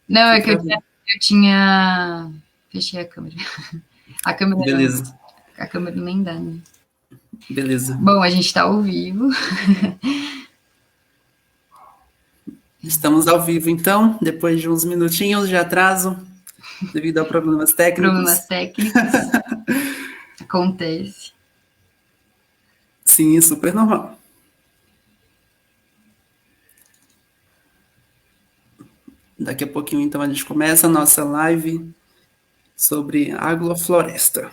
Não, é que Fica bem. eu tinha. Fechei a câmera. A câmera não. Beleza, A câmera nem dá, né? beleza. Bom, a gente tá ao vivo. Estamos ao vivo, então, depois de uns minutinhos de atraso, devido a problemas técnicos. Problemas técnicos. Acontece. Sim, super normal. Daqui a pouquinho, então, a gente começa a nossa live sobre agrofloresta.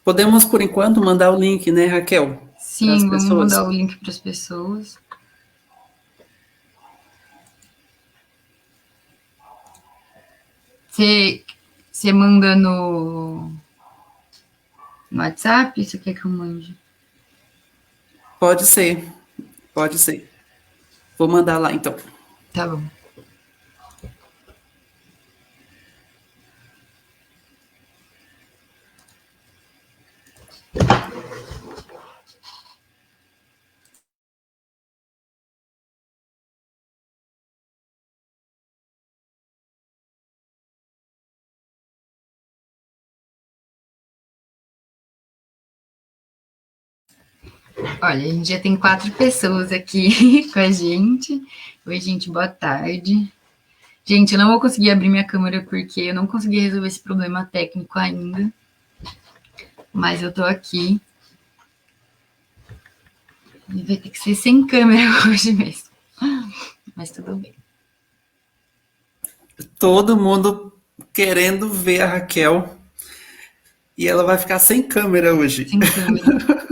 Podemos, por enquanto, mandar o link, né, Raquel, para as Sim, vamos mandar pessoas? o link para as pessoas. Você, você manda no WhatsApp? Você quer que eu mande? Pode ser, pode ser. Vou mandar lá, então. Tá bom. Olha, a gente já tem 4 pessoas aqui com a gente. Oi, gente, boa tarde. Gente, eu não vou conseguir abrir minha câmera porque eu não consegui resolver esse problema técnico ainda. Mas eu tô aqui. E vai ter que ser sem câmera hoje mesmo. Mas tudo bem. Todo mundo querendo ver a Raquel e ela vai ficar sem câmera hoje. Sem câmera.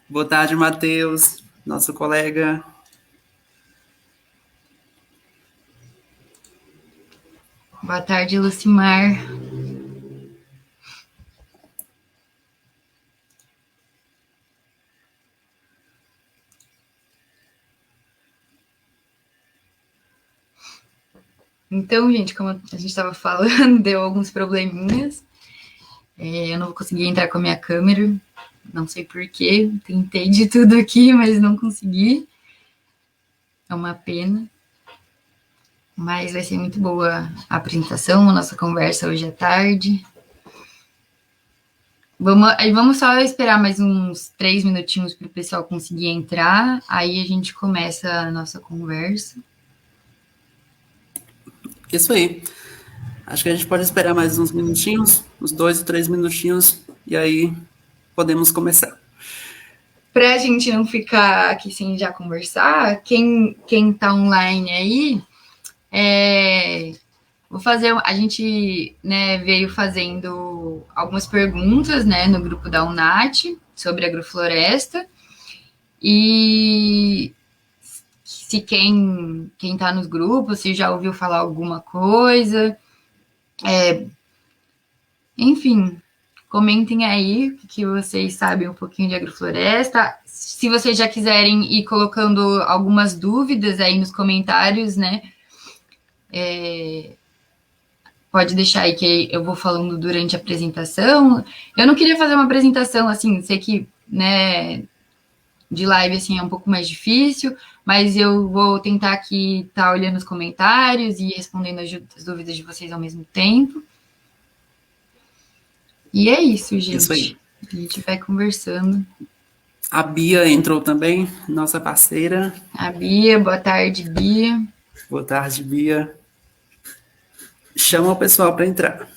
Boa tarde, Matheus, nosso colega. Boa tarde, Lucimar. Então, gente, como a gente estava falando, deu alguns probleminhas. Eu não vou conseguir entrar com a minha câmera. Não sei porquê. Tentei de tudo aqui, mas não consegui. É uma pena. Mas vai ser muito boa a apresentação, a nossa conversa hoje à tarde. Vamos só esperar mais uns 3 minutinhos para o pessoal conseguir entrar. Aí a gente começa a nossa conversa. Isso aí. Acho que a gente pode esperar mais uns minutinhos, uns 2 ou 3 minutinhos, e aí podemos começar. Para a gente não ficar aqui sem já conversar, quem tá online aí, é, vou fazer. A gente, né, veio fazendo algumas perguntas, né, no grupo da UNAT sobre agrofloresta. E se quem tá nos grupos, se já ouviu falar alguma coisa, enfim, comentem aí que vocês sabem um pouquinho de agrofloresta. Se vocês já quiserem ir colocando algumas dúvidas aí nos comentários, né? Pode deixar aí que eu vou falando durante a apresentação. Eu não queria fazer uma apresentação assim, sei que, né, de live assim é um pouco mais difícil, mas eu vou tentar aqui estar olhando os comentários e respondendo as dúvidas de vocês ao mesmo tempo. E é isso, Isso gente. aí. A gente vai conversando. A Bia entrou também, nossa parceira. A Bia, boa tarde, Bia. Boa tarde, Bia. Chama o pessoal para entrar.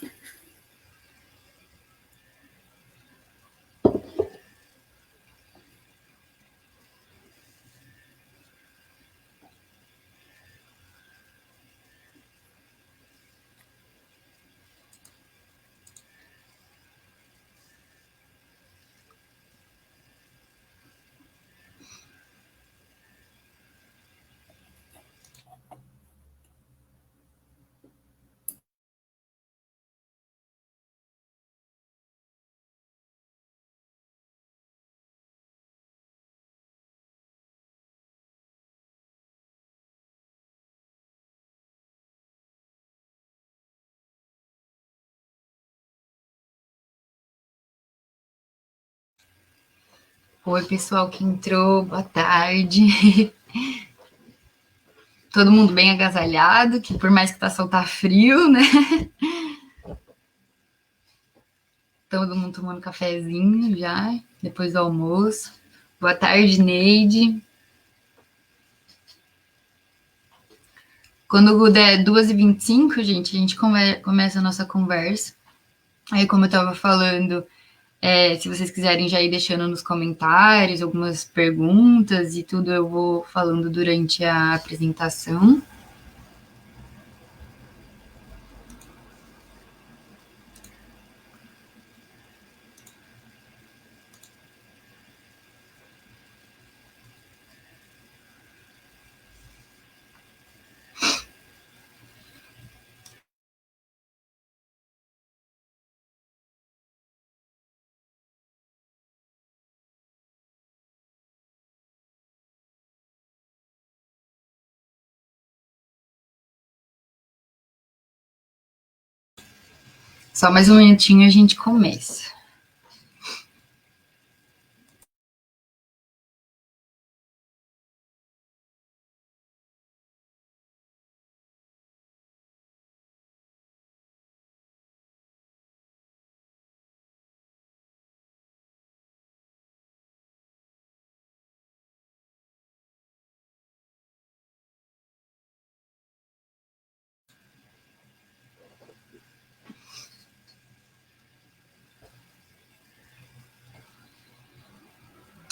Oi, pessoal que entrou, boa tarde. Todo mundo bem agasalhado, que por mais que tá sol, tá frio, né? Todo mundo tomando cafezinho já, depois do almoço. Boa tarde, Neide. Quando der 2h25, gente, a gente começa a nossa conversa. Aí, como eu tava falando, se vocês quiserem já ir deixando nos comentários algumas perguntas e tudo, eu vou falando durante a apresentação. Só mais um minutinho e a gente começa.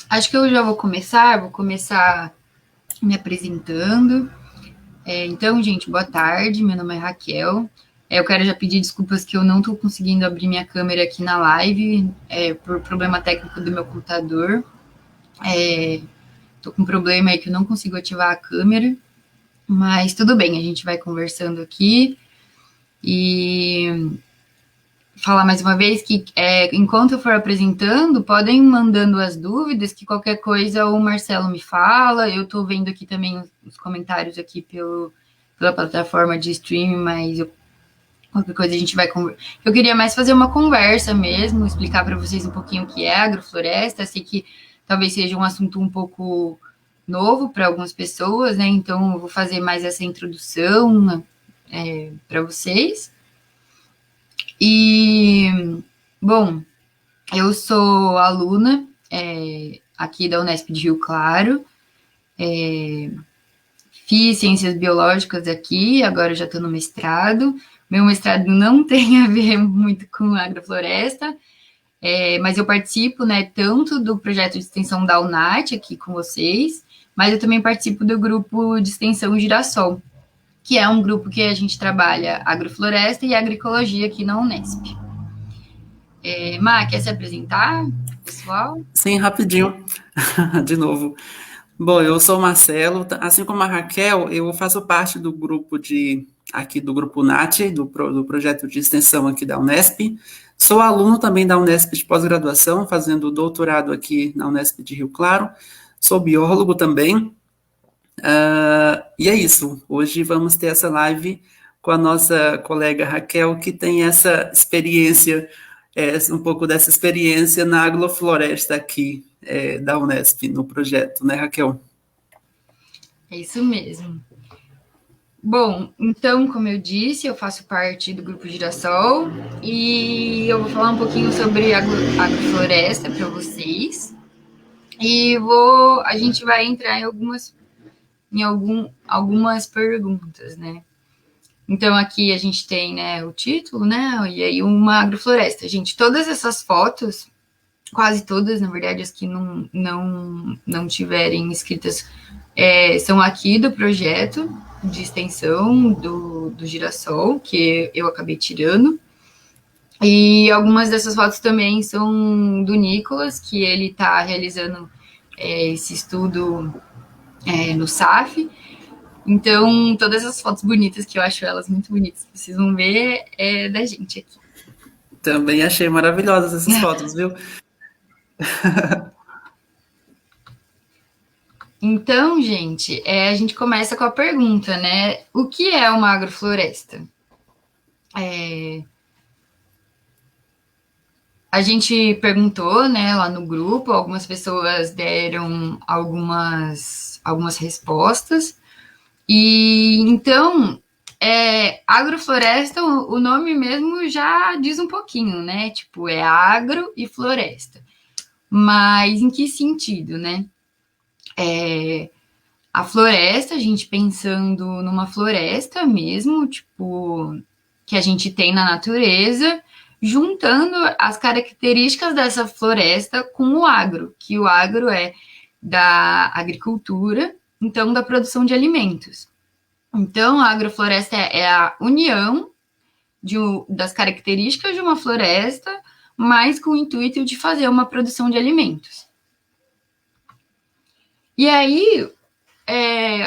Acho que eu já vou começar me apresentando. Então, gente, boa tarde, meu nome é Raquel. Eu quero já pedir desculpas que eu não estou conseguindo abrir minha câmera aqui na live, por problema técnico do meu computador. Estou com um problema aí que eu não consigo ativar a câmera, mas tudo bem, a gente vai conversando aqui e falar mais uma vez que enquanto eu for apresentando, podem ir mandando as dúvidas, que qualquer coisa o Marcelo me fala. Eu estou vendo aqui também os comentários aqui pela plataforma de streaming, mas qualquer coisa a gente vai conversar. Eu queria mais fazer uma conversa mesmo, explicar para vocês um pouquinho o que é agrofloresta. Sei que talvez seja um assunto um pouco novo para algumas pessoas, né? Então eu vou fazer mais essa introdução para vocês. E, bom, eu sou aluna aqui da Unesp de Rio Claro, fiz ciências biológicas aqui, agora já estou no mestrado. Meu mestrado não tem a ver muito com agrofloresta, mas eu participo, né, tanto do projeto de extensão da UNAT aqui com vocês, mas eu também participo do grupo de extensão Girassol, que é um grupo que a gente trabalha agrofloresta e agroecologia aqui na Unesp. Má, quer se apresentar, pessoal? Sim, rapidinho, de novo. Bom, eu sou o Marcelo, assim como a Raquel, eu faço parte do grupo aqui do Grupo NAT, do projeto de extensão aqui da Unesp. Sou aluno também da Unesp de pós-graduação, fazendo doutorado aqui na Unesp de Rio Claro. Sou biólogo também. E é isso, hoje vamos ter essa live com a nossa colega Raquel, que tem essa experiência, um pouco dessa experiência na agrofloresta aqui da Unesp, no projeto, né, Raquel? É isso mesmo. Bom, então, como eu disse, eu faço parte do Grupo Girassol e eu vou falar um pouquinho sobre agrofloresta para vocês. E a gente vai entrar algumas perguntas, né? Então, aqui a gente tem, né, o título, né, e aí uma agrofloresta. Gente, todas essas fotos, quase todas, na verdade, as que não tiverem escritas, são aqui do projeto de extensão do Girassol, que eu acabei tirando. E algumas dessas fotos também são do Nicolas, que ele está realizando esse estudo no SAF. Então, todas as fotos bonitas, que eu acho elas muito bonitas, vocês vão ver, é da gente aqui. Também achei maravilhosas essas fotos, viu? Então, gente, a gente começa com a pergunta, né? O que é uma agrofloresta? A gente perguntou, né, lá no grupo, algumas pessoas deram algumas respostas. E então, agrofloresta, o nome mesmo já diz um pouquinho, né? Tipo, é agro e floresta. Mas em que sentido, né? A floresta, a gente pensando numa floresta mesmo, tipo, que a gente tem na natureza, juntando as características dessa floresta com o agro, que o agro é da agricultura, então da produção de alimentos. Então, a agrofloresta é a união das características de uma floresta, mas com o intuito de fazer uma produção de alimentos. E aí,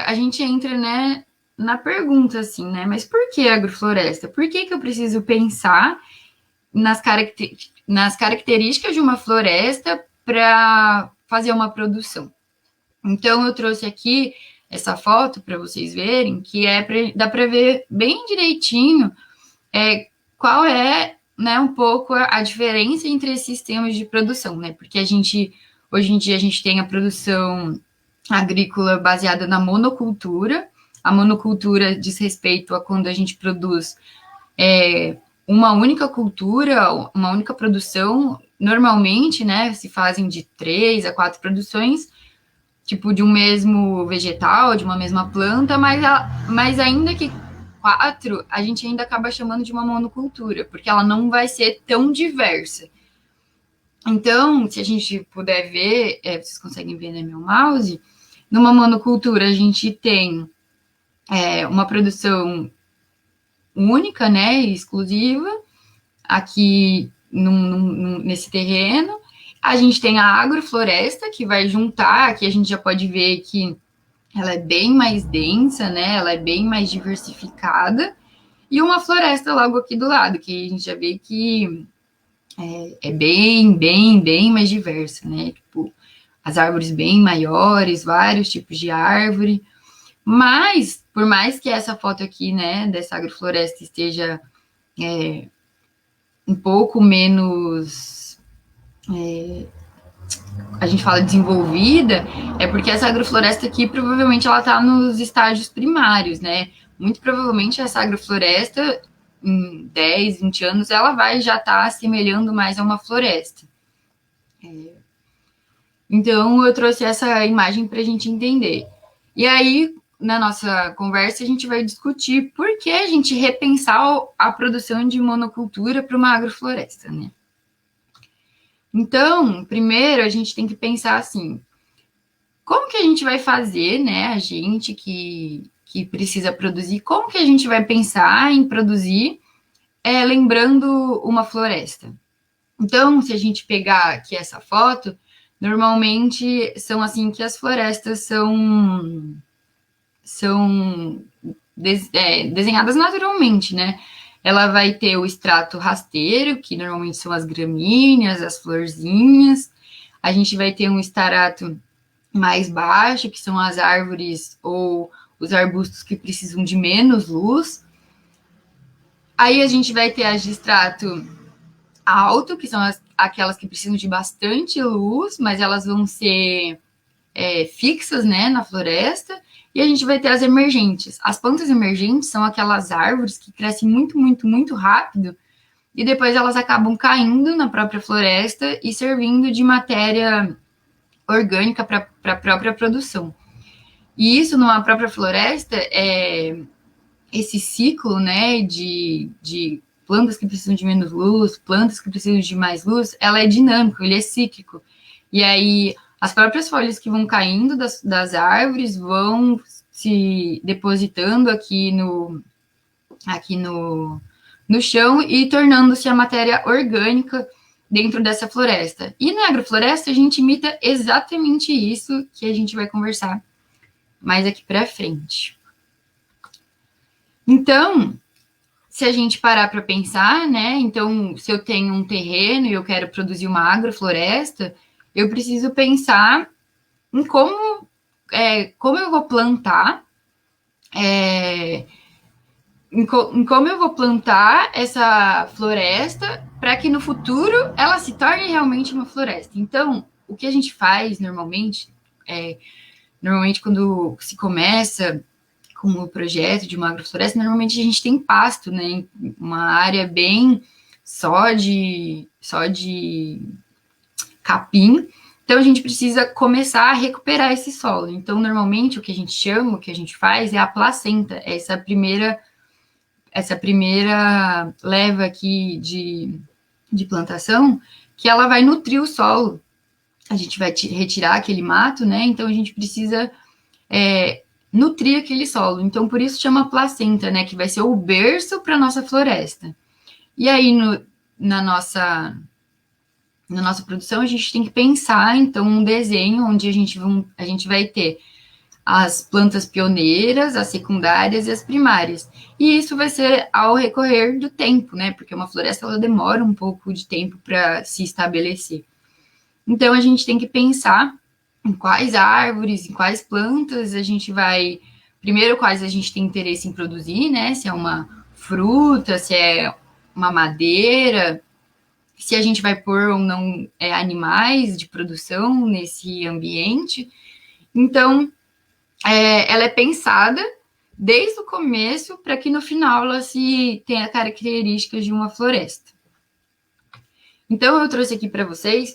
a gente entra, né, na pergunta, assim, né, mas por que agrofloresta? Por que eu preciso pensar nas características de uma floresta para fazer uma produção? Então, eu trouxe aqui essa foto para vocês verem, que dá para ver bem direitinho qual é, né, um pouco a diferença entre esses sistemas de produção, né? Porque hoje em dia, a gente tem a produção agrícola baseada na monocultura. A monocultura diz respeito a quando a gente produz uma única cultura, uma única produção. Normalmente, né, se fazem de 3 a 4 produções, tipo de um mesmo vegetal, de uma mesma planta, mas ainda que 4, a gente ainda acaba chamando de uma monocultura, porque ela não vai ser tão diversa. Então, se a gente puder ver, vocês conseguem ver, né, meu mouse, numa monocultura a gente tem uma produção única, né, exclusiva, aqui nesse terreno. A gente tem a agrofloresta, que vai juntar, aqui a gente já pode ver que ela é bem mais densa, né, ela é bem mais diversificada, e uma floresta logo aqui do lado, que a gente já vê que é bem mais diversa, né, tipo, as árvores bem maiores, vários tipos de árvore. Mas, por mais que essa foto aqui, né, dessa agrofloresta esteja um pouco menos, a gente fala desenvolvida, é porque essa agrofloresta aqui provavelmente ela está nos estágios primários, né? Muito provavelmente essa agrofloresta, em 10, 20 anos, ela vai já estar assemelhando mais a uma floresta. Então, eu trouxe essa imagem para a gente entender. E aí, na nossa conversa, a gente vai discutir por que a gente repensar a produção de monocultura para uma agrofloresta, né? Então, primeiro, a gente tem que pensar assim, como que a gente vai fazer, né, a gente que precisa produzir, como que a gente vai pensar em produzir lembrando uma floresta? Então, se a gente pegar aqui essa foto, normalmente são assim que as florestas são desenhadas naturalmente, né? Ela vai ter o extrato rasteiro, que normalmente são as gramíneas, as florzinhas. A gente vai ter um extrato mais baixo, que são as árvores ou os arbustos que precisam de menos luz. Aí a gente vai ter as de extrato alto, que são aquelas que precisam de bastante luz, mas elas vão ser fixas, né, na floresta. E a gente vai ter as emergentes. As plantas emergentes são aquelas árvores que crescem muito rápido e depois elas acabam caindo na própria floresta e servindo de matéria orgânica para a própria produção. E isso, numa própria floresta, esse ciclo, né, de plantas que precisam de menos luz, plantas que precisam de mais luz, ela é dinâmico, ele é cíclico. E aí, as próprias folhas que vão caindo das árvores vão se depositando aqui no chão e tornando-se a matéria orgânica dentro dessa floresta. E na agrofloresta, a gente imita exatamente isso que a gente vai conversar mais aqui para frente. Então, se a gente parar para pensar, né? Então, se eu tenho um terreno e eu quero produzir uma agrofloresta, eu preciso pensar em como eu vou plantar, em como eu vou plantar essa floresta para que no futuro ela se torne realmente uma floresta. Então, o que a gente faz normalmente quando se começa com o projeto de uma agrofloresta, normalmente a gente tem pasto, né? Uma área bem só de capim. Então a gente precisa começar a recuperar esse solo. Então, normalmente o que a gente chama, o que a gente faz é a placenta, essa primeira leva aqui de plantação, que ela vai nutrir o solo. A gente vai retirar aquele mato, né? Então a gente precisa nutrir aquele solo. Então por isso chama placenta, né? Que vai ser o berço para nossa floresta. E aí na nossa produção a gente tem que pensar então um desenho onde a gente vai ter as plantas pioneiras, as secundárias e as primárias. E isso vai ser ao recorrer do tempo, né? Porque uma floresta ela demora um pouco de tempo para se estabelecer. Então a gente tem que pensar em quais árvores, em quais plantas a gente vai. Primeiro, quais a gente tem interesse em produzir, né? Se é uma fruta, se é uma madeira, se a gente vai pôr ou não animais de produção nesse ambiente. Então, ela é pensada desde o começo para que no final ela se tenha características de uma floresta. Então eu trouxe aqui para vocês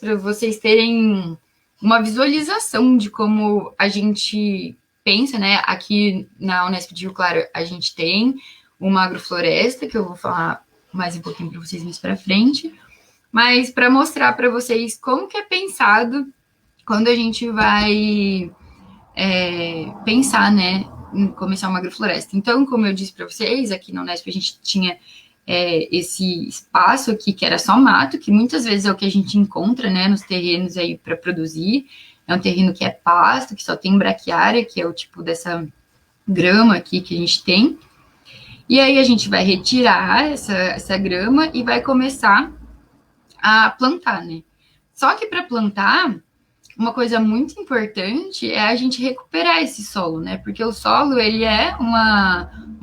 terem uma visualização de como a gente pensa, né? Aqui na Unesp de Rio Claro a gente tem uma agrofloresta, que eu vou falar mais um pouquinho para vocês mais para frente, mas para mostrar para vocês como que é pensado quando a gente vai pensar, né, em começar uma agrofloresta. Então, como eu disse para vocês, aqui na Unesp a gente tinha esse espaço aqui que era só mato, que muitas vezes é o que a gente encontra, né, nos terrenos aí para produzir. É um terreno que é pasto, que só tem braquiária, que é o tipo dessa grama aqui que a gente tem. E aí a gente vai retirar essa grama e vai começar a plantar, né? Só que para plantar, uma coisa muito importante é a gente recuperar esse solo, né? Porque o solo, ele é um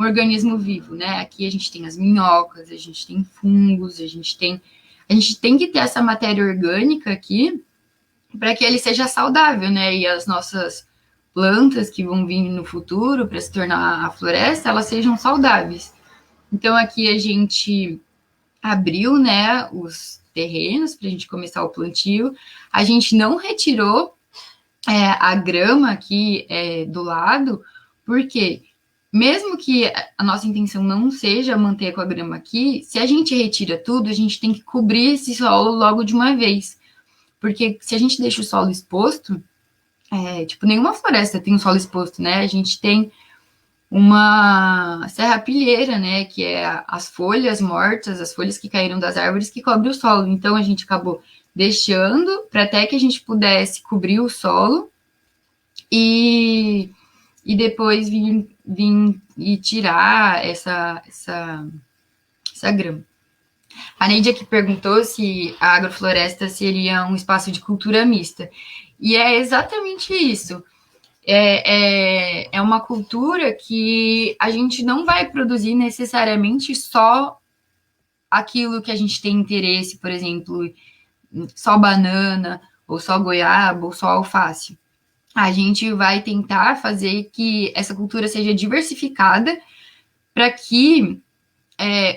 organismo vivo, né? Aqui a gente tem as minhocas, a gente tem fungos, a gente tem que ter essa matéria orgânica aqui para que ele seja saudável, né? E as nossas plantas que vão vir no futuro para se tornar a floresta, elas sejam saudáveis. Então aqui a gente abriu, né, os terrenos para a gente começar o plantio. A gente não retirou a grama aqui do lado, porque mesmo que a nossa intenção não seja manter com a grama aqui, se a gente retira tudo, a gente tem que cobrir esse solo logo de uma vez. Porque se a gente deixa o solo exposto, nenhuma floresta tem um solo exposto, né? A gente tem uma serrapilheira, né, que é as folhas mortas, as folhas que caíram das árvores que cobrem o solo. Então a gente acabou deixando para até que a gente pudesse cobrir o solo e depois vir e tirar essa grama. A Neide aqui perguntou se a agrofloresta seria um espaço de cultura mista. E é exatamente isso. É uma cultura que a gente não vai produzir necessariamente só aquilo que a gente tem interesse, por exemplo, só banana, ou só goiaba, ou só alface. A gente vai tentar fazer que essa cultura seja diversificada para que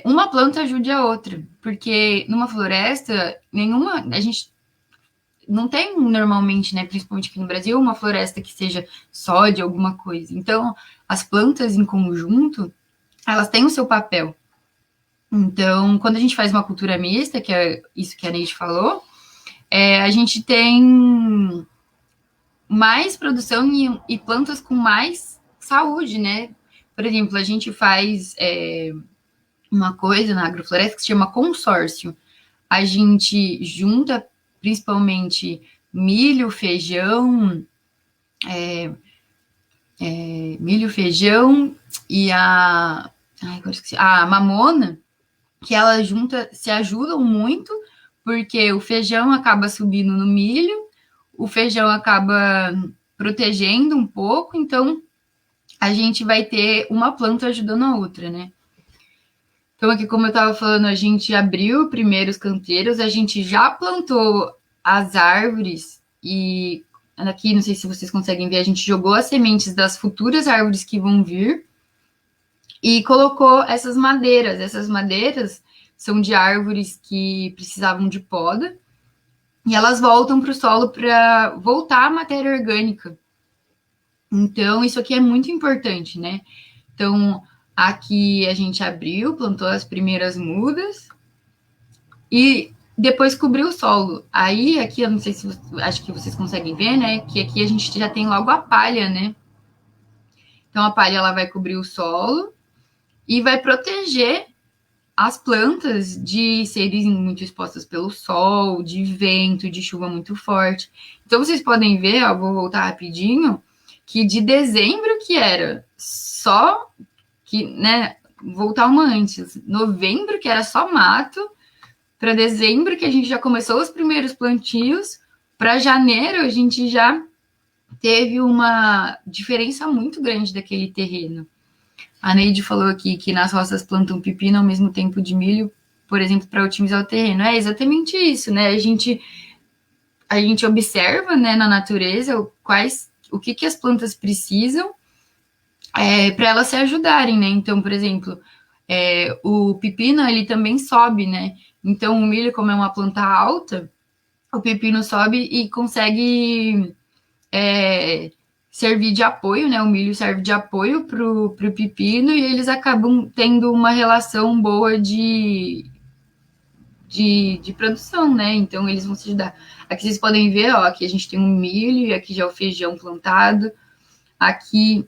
uma planta ajude a outra. Porque numa floresta, a gente não tem normalmente, né, principalmente aqui no Brasil, uma floresta que seja só de alguma coisa. Então, as plantas em conjunto, elas têm o seu papel. Então, quando a gente faz uma cultura mista, que é isso que a Neide falou, a gente tem mais produção e plantas com mais saúde, né? Por exemplo, a gente faz uma coisa na agrofloresta que se chama consórcio. A gente junta principalmente milho, feijão, e a mamona, que elas se ajudam muito, porque o feijão acaba subindo no milho, o feijão acaba protegendo um pouco, então a gente vai ter uma planta ajudando a outra, né? Então, aqui, como eu estava falando, a gente abriu primeiro os canteiros, a gente já plantou as árvores e aqui, não sei se vocês conseguem ver, a gente jogou as sementes das futuras árvores que vão vir e colocou essas madeiras. Essas madeiras são de árvores que precisavam de poda e elas voltam para o solo para voltar a matéria orgânica. Então, isso aqui é muito importante, né? Então, aqui a gente abriu, plantou as primeiras mudas e depois cobriu o solo. Aí, aqui, eu não sei se acho que vocês conseguem ver, né? Que aqui a gente já tem logo a palha, né? Então, a palha ela vai cobrir o solo e vai proteger as plantas de serem muito expostas pelo sol, de vento, de chuva muito forte. Então, vocês podem ver, ó, vou voltar rapidinho, que de dezembro, que era só que, né, voltar uma antes, novembro, que era só mato, para dezembro, que a gente já começou os primeiros plantios, para janeiro, a gente já teve uma diferença muito grande daquele terreno. A Neide falou aqui que nas roças plantam pepino ao mesmo tempo de milho, por exemplo, para otimizar o terreno. É exatamente isso, né? A gente observa, né, na natureza o que as plantas precisam para elas se ajudarem, né? Então, por exemplo, o pepino ele também sobe, né? Então, o milho, como é uma planta alta, o pepino sobe e consegue servir de apoio, né? O milho serve de apoio para o pepino e eles acabam tendo uma relação boa de produção, né? Então, eles vão se ajudar. Aqui vocês podem ver, ó, aqui a gente tem um milho e aqui já é o feijão plantado. Aqui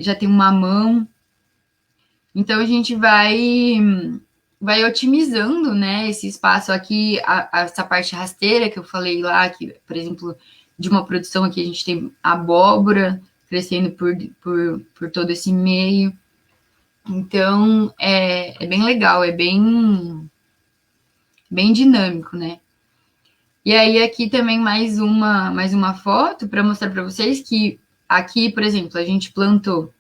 já tem um mamão. Então, a gente vai otimizando, né, esse espaço aqui, essa parte rasteira que eu falei lá, que, por exemplo, de uma produção aqui a gente tem abóbora crescendo por todo esse meio. Então, é bem legal, é bem dinâmico, né? E aí, aqui também mais uma foto para mostrar para vocês que aqui, por exemplo, a gente plantou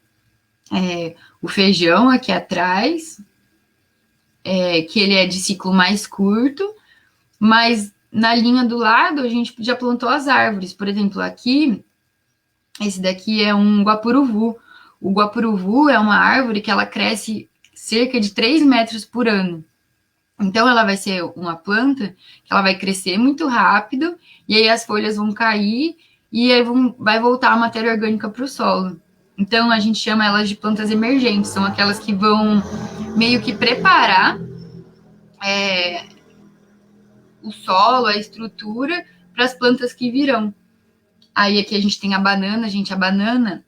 o feijão aqui atrás, que ele é de ciclo mais curto, mas na linha do lado a gente já plantou as árvores. Por exemplo, aqui, esse daqui é um guapuruvu. O guapuruvu é uma árvore que ela cresce cerca de 3 metros por ano. Então, ela vai ser uma planta que ela vai crescer muito rápido, e aí as folhas vão cair, e aí vai voltar a matéria orgânica para o solo. Então, a gente chama elas de plantas emergentes, são aquelas que vão meio que preparar o solo, a estrutura, para as plantas que virão. Aí aqui a gente tem a banana, gente, a banana,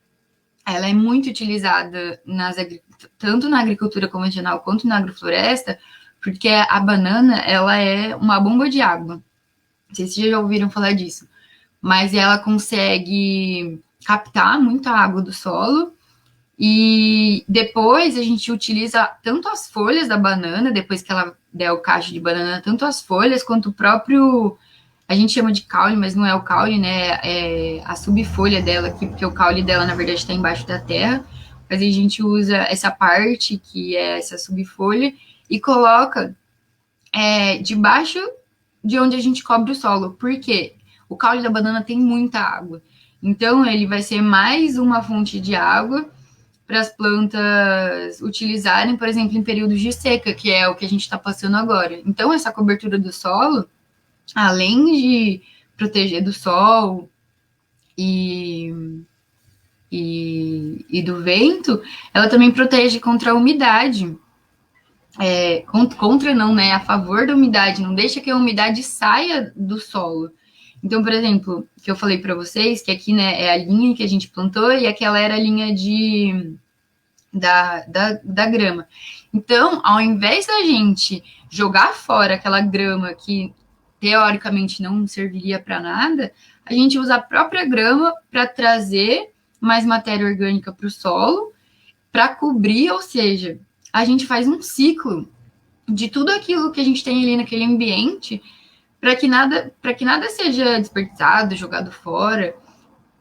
ela é muito utilizada tanto na agricultura convencional quanto na agrofloresta, porque a banana, ela é uma bomba de água. Não sei se vocês já ouviram falar disso, mas ela consegue captar muita água do solo e depois a gente utiliza tanto as folhas da banana, depois que ela der o cacho de banana, tanto as folhas quanto o próprio, a gente chama de caule, mas não é o caule, né? É a subfolha dela aqui, porque o caule dela, na verdade, está embaixo da terra. Mas a gente usa essa parte, que é essa subfolha, e coloca debaixo de onde a gente cobre o solo. Por quê? O caule da banana tem muita água. Então, ele vai ser mais uma fonte de água para as plantas utilizarem, por exemplo, em períodos de seca, que é o que a gente está passando agora. Então, essa cobertura do solo, além de proteger do sol e do vento, ela também protege contra a umidade. Contra não, né? A favor da umidade, não deixa que a umidade saia do solo. Então, por exemplo, que eu falei para vocês, que aqui, né, é a linha que a gente plantou e aquela era a linha da grama. Então, ao invés da gente jogar fora aquela grama que teoricamente não serviria para nada, a gente usa a própria grama para trazer mais matéria orgânica para o solo, para cobrir, ou seja, a gente faz um ciclo de tudo aquilo que a gente tem ali naquele ambiente para que nada seja desperdiçado, jogado fora.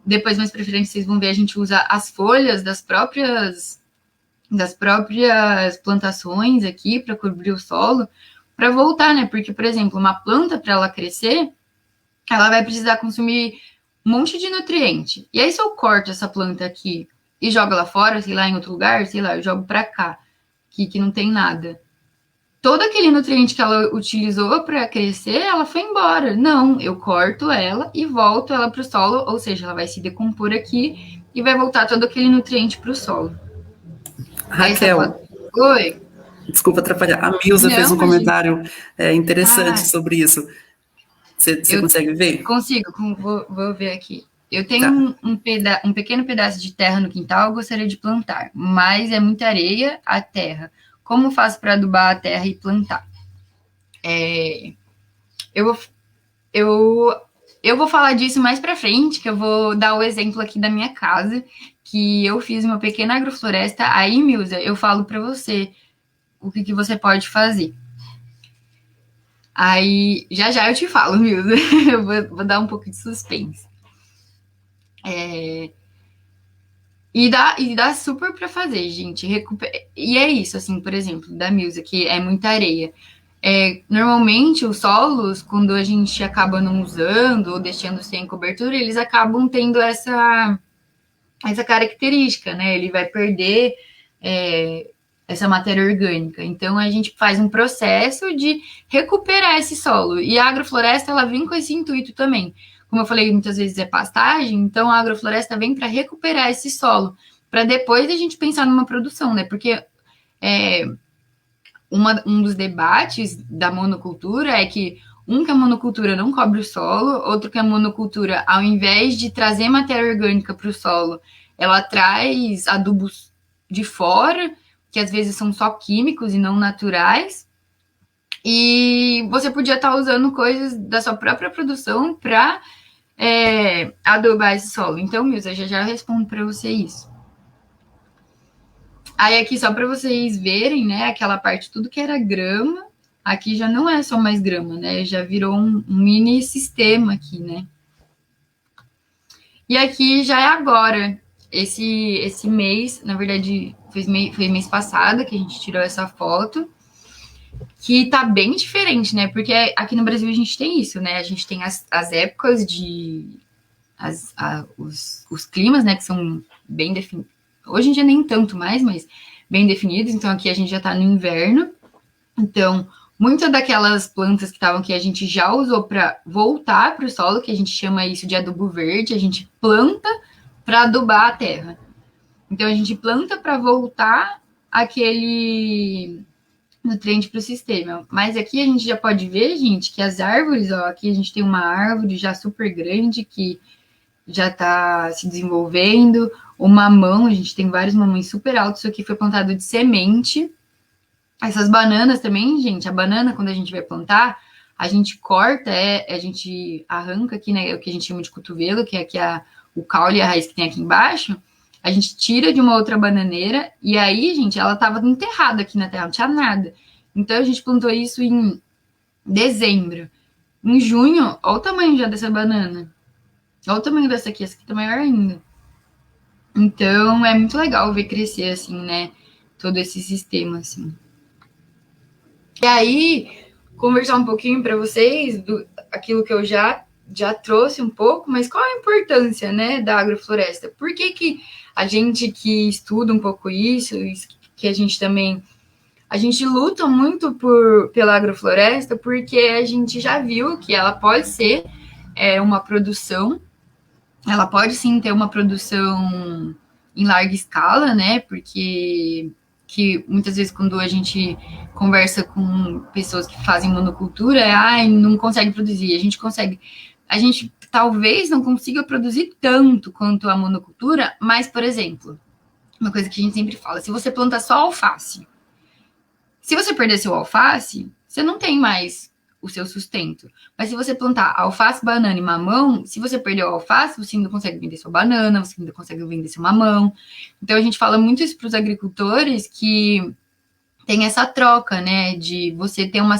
Depois, mais para frente, vocês vão ver, a gente usa as folhas das próprias das próprias plantações aqui para cobrir o solo, para voltar, né? Porque, por exemplo, uma planta para ela crescer, ela vai precisar consumir um monte de nutriente. E aí, se eu corto essa planta aqui e jogo ela fora, sei lá, em outro lugar, sei lá, eu jogo para cá, que não tem nada. Todo aquele nutriente que ela utilizou para crescer, ela foi embora. Não, eu corto ela e volto ela para o solo, ou seja, ela vai se decompor aqui e vai voltar todo aquele nutriente para o solo. Aí você tá falando, Raquel, oi? desculpa atrapalhar. A Milza fez Não, um imagina. comentário interessante Ah, sobre isso. Você eu consegue ver? consigo, vou ver aqui. Eu tenho Tá. um pequeno pedaço de terra no quintal, eu gostaria de plantar, mas é muita areia a terra. Como faço para adubar a terra e plantar? Eu vou, eu, eu vou falar disso mais para frente, que eu vou dar o exemplo aqui da minha casa, que eu fiz uma pequena agrofloresta. Aí, Milza, eu falo para você o que você pode fazer. Aí, já já eu te falo, Milza. Eu vou dar um pouco de suspense. E dá super pra fazer, gente. E é isso, assim, por exemplo, da Milza, que é muita areia. Normalmente, os solos, quando a gente acaba não usando ou deixando sem cobertura, eles acabam tendo essa característica, né? Ele vai perder é, essa matéria orgânica. Então, a gente faz um processo de recuperar esse solo. E a agrofloresta, ela vem com esse intuito também. Como eu falei, muitas vezes é pastagem, então a agrofloresta vem para recuperar esse solo, para depois a gente pensar numa produção, né? Porque um dos debates da monocultura é que que a monocultura não cobre o solo, outro que a monocultura, ao invés de trazer matéria orgânica para o solo, ela traz adubos de fora, que às vezes são só químicos e não naturais. E você podia estar usando coisas da sua própria produção para adubar esse solo. Então, Milza, já respondo para você isso. Aí aqui só para vocês verem, né, aquela parte tudo que era grama, aqui já não é só mais grama, né? Já virou um mini sistema aqui, né? E aqui já é agora. Esse mês, na verdade, foi mês passado que a gente tirou essa foto, que tá bem diferente, né? Porque aqui no Brasil a gente tem isso, né? A gente tem as épocas de. Os climas, né? Que são bem definidos. Hoje em dia nem tanto mais, mas bem definidos. Então aqui a gente já tá no inverno. Então, muitas daquelas plantas que estavam aqui a gente já usou para voltar para o solo, que a gente chama isso de adubo verde. A gente planta para adubar a terra. Então, a gente planta para voltar aquele nutriente para o sistema. Mas aqui a gente já pode ver, gente, que as árvores, ó, aqui a gente tem uma árvore já super grande que já está se desenvolvendo. O mamão, a gente tem vários mamões super altos. Isso aqui foi plantado de semente. Essas bananas também, gente, a banana, quando a gente vai plantar, a gente corta, a gente arranca aqui, né, o que a gente chama de cotovelo, que é aqui o caule e a raiz que tem aqui embaixo, a gente tira de uma outra bananeira, e aí, gente, ela tava enterrada aqui na terra, não tinha nada. Então, a gente plantou isso em dezembro. Em junho, olha o tamanho já dessa banana. Olha o tamanho dessa aqui, essa aqui tá maior ainda. Então, é muito legal ver crescer, assim, né, todo esse sistema, assim. E aí, conversar um pouquinho para vocês do aquilo que eu já trouxe um pouco, mas qual a importância, né, da agrofloresta? Por que a gente que estuda um pouco isso, que a gente também a gente luta muito pela agrofloresta, porque a gente já viu que ela pode ser uma produção, ela pode sim ter uma produção em larga escala, né? Porque que muitas vezes quando a gente conversa com pessoas que fazem monocultura, não consegue produzir. A gente consegue. A gente talvez não consiga produzir tanto quanto a monocultura, mas, por exemplo, uma coisa que a gente sempre fala, se você planta só alface, se você perder seu alface, você não tem mais o seu sustento. Mas se você plantar alface, banana e mamão, se você perder o alface, você ainda consegue vender sua banana, você ainda consegue vender seu mamão. Então a gente fala muito isso para os agricultores que tem essa troca, né, de você ter uma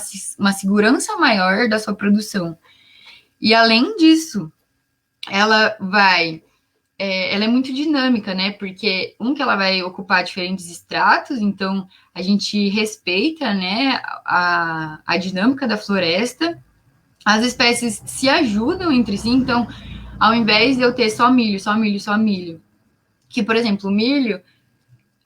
segurança maior da sua produção. E além disso, ela vai ela é muito dinâmica, né? Porque que ela vai ocupar diferentes estratos, então a gente respeita, né, a dinâmica da floresta. As espécies se ajudam entre si, então, ao invés de eu ter só milho, só milho, só milho, que, por exemplo, o milho,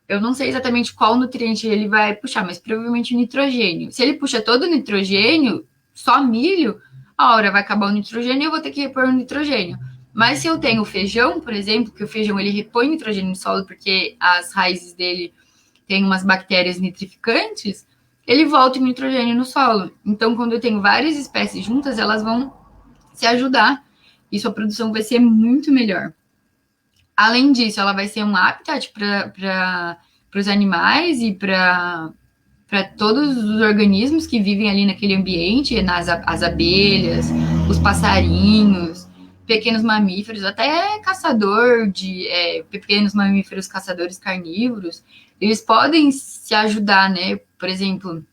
eu não sei exatamente qual nutriente ele vai puxar, mas provavelmente o nitrogênio. Se ele puxa todo o nitrogênio, só milho, a hora vai acabar o nitrogênio e eu vou ter que repor o nitrogênio. Mas se eu tenho feijão, por exemplo, que o feijão ele repõe nitrogênio no solo porque as raízes dele têm umas bactérias nitrificantes, ele volta o nitrogênio no solo. Então, quando eu tenho várias espécies juntas, elas vão se ajudar e sua produção vai ser muito melhor. Além disso, ela vai ser um habitat para os animais e para todos os organismos que vivem ali naquele ambiente, as abelhas, os passarinhos, pequenos mamíferos, até caçador de pequenos mamíferos caçadores carnívoros, eles podem se ajudar, né? Por exemplo,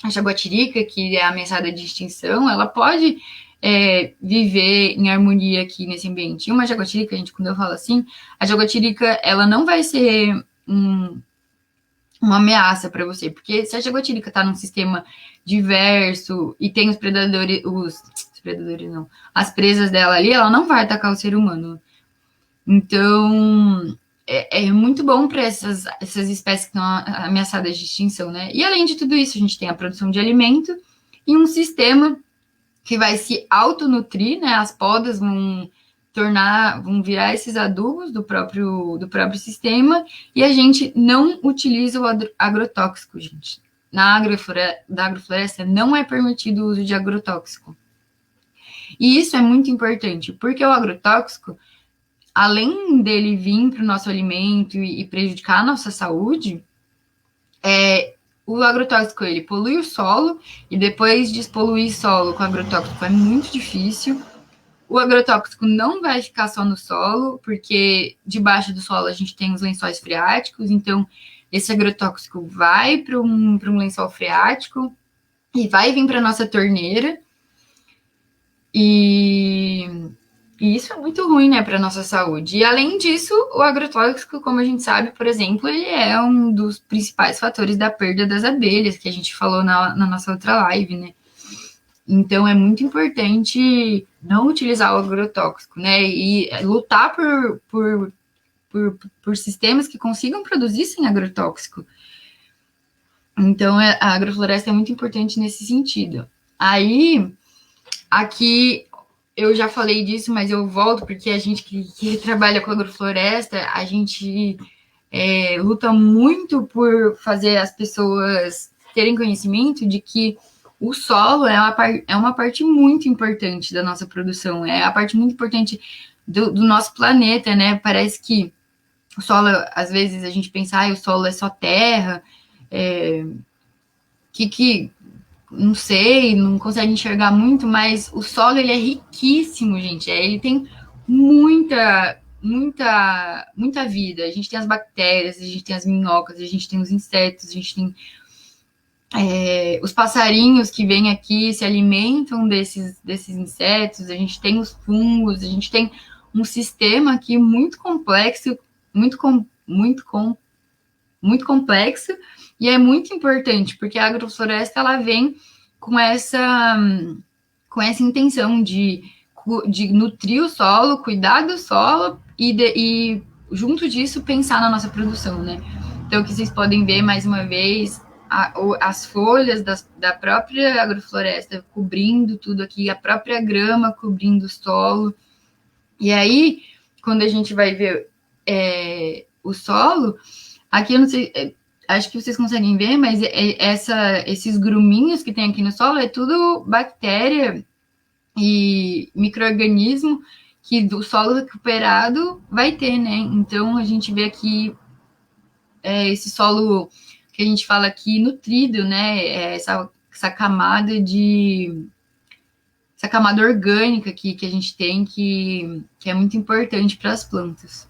a jaguatirica, que é ameaçada de extinção, ela pode viver em harmonia aqui nesse ambiente. E uma jaguatirica, gente, quando eu falo assim, a jaguatirica, ela não vai ser uma ameaça para você, porque se a jaguatirica está num sistema diverso e tem os predadores não, as presas dela ali, ela não vai atacar o ser humano. Então, é muito bom para essas espécies que estão ameaçadas de extinção, né? E além de tudo isso, a gente tem a produção de alimento e um sistema que vai se autonutrir, né? As podas vão virar esses adubos do próprio sistema e a gente não utiliza o agrotóxico, gente. Na agrofloresta não é permitido o uso de agrotóxico. E isso é muito importante, porque o agrotóxico, além dele vir para o nosso alimento e prejudicar a nossa saúde, o agrotóxico ele polui o solo e depois despoluir solo com agrotóxico é muito difícil. O agrotóxico não vai ficar só no solo, porque debaixo do solo a gente tem os lençóis freáticos, então esse agrotóxico vai para um lençol freático e vai vir para a nossa torneira. E isso é muito ruim, né, para a nossa saúde. E além disso, o agrotóxico, como a gente sabe, por exemplo, ele é um dos principais fatores da perda das abelhas, que a gente falou na nossa outra live, né? Então, é muito importante não utilizar o agrotóxico, né? E lutar por sistemas que consigam produzir sem agrotóxico. Então, a agrofloresta é muito importante nesse sentido. Aí, aqui, eu já falei disso, mas eu volto, porque a gente que trabalha com agrofloresta, a gente luta muito por fazer as pessoas terem conhecimento de que o solo é uma parte muito importante da nossa produção, é a parte muito importante do nosso planeta, né? Parece que o solo, às vezes a gente pensa, o solo é só terra, que não sei, não consegue enxergar muito, mas o solo ele é riquíssimo, gente. Ele tem muita vida. A gente tem as bactérias, a gente tem as minhocas, a gente tem os insetos, a gente tem os passarinhos que vêm aqui se alimentam desses insetos, a gente tem os fungos, a gente tem um sistema aqui muito complexo, muito complexo, e é muito importante, porque a agrofloresta ela vem com essa intenção de nutrir o solo, cuidar do solo e junto disso pensar na nossa produção, né? Então, que vocês podem ver mais uma vez as folhas da própria agrofloresta cobrindo tudo aqui, a própria grama cobrindo o solo. E aí, quando a gente vai ver o solo, aqui eu não sei, acho que vocês conseguem ver, mas esses gruminhos que tem aqui no solo é tudo bactéria e micro-organismo que do solo recuperado vai ter, né? Então, a gente vê aqui esse solo que a gente fala aqui nutrido, né? Essa camada essa camada orgânica aqui que a gente tem, que é muito importante para as plantas.